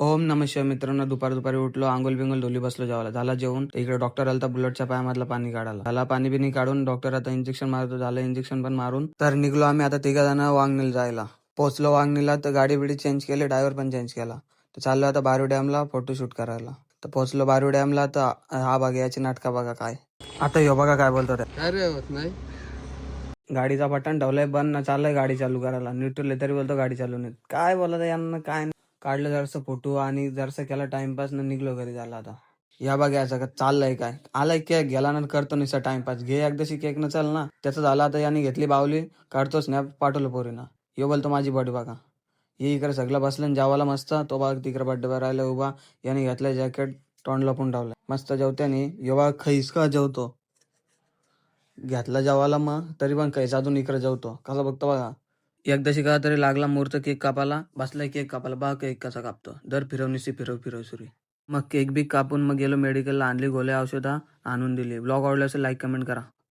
ओम नमः शिवाय मित्रांनो, दुपारी उठलो, अंघोळ बिंगोल धुली, बसलो जेवायला. झाला जेवून. इकडे डॉक्टर आलता बुलेटच्या पायामधलं पाणी काढायला. झाला पाणी बिनी काढून डॉक्टर आता इंजेक्शन मारतो. झालं इंजेक्शन पण मारून तर निघलो आम्ही आता 3 जण वांगणीला जायला. पोहोचलो वांगणीला तर गाडी बिडी चेंज केली, ड्रायव्हर पण चेंज केला. तर चाललो आता बारू डॅमला फोटोशूट करायला. तर पोहोचलो बारू डॅमला तर हा बघा याची नाटका बघा काय. आता ह्यो बघा काय बोलतो ते. अरे होत नाही. गाडीचा बटन ठेवलाय बंद ना, चाललंय गाडी चालू करायला. न्यूट्रल तरी बोलतो गाडी चालू नाही. काय बोलत यांना काय नाही. काढलं जरासं फोटो आणि जरासं केला टाइमपास न निघलो घरी. झाला आता या बघायचं का चाललंय काय. आलाय केक गेला ना, करतो नुसता टाइमपास. घे एकदाशी केक न चल ना. त्याचं झालं आता. याने घेतली बावली, काढतो स्नॅप, पाठवलं पोरीना. यो बोलतो माझी बर्थडे बघा. हे इकडे सगळं बसलं जेवायला मस्त. तो बघ तिकडे बर्थडे राहिला उभा. याने घेतलं जॅकेट, तोंड लपून ठेवलं. मस्त जेवत्यानी यो बघ खैसका जेवतो. घेतला जेवायला मग तरी पण कैसा अजून इकडे जेवतो. कसा बघतो बघा. एकदाशी का तरी लागला मुहूर्त केक कापायला. बसलाय केक कापायला. बघा केक कसा कापतो. दर फिरवणीशी फिरव सुरी. मग केक बी कापून मग गेलो मेडिकलला. आणली गोळ्या औषधं आणून दिली. ब्लॉग आवडला असेल लाईक कमेंट करा.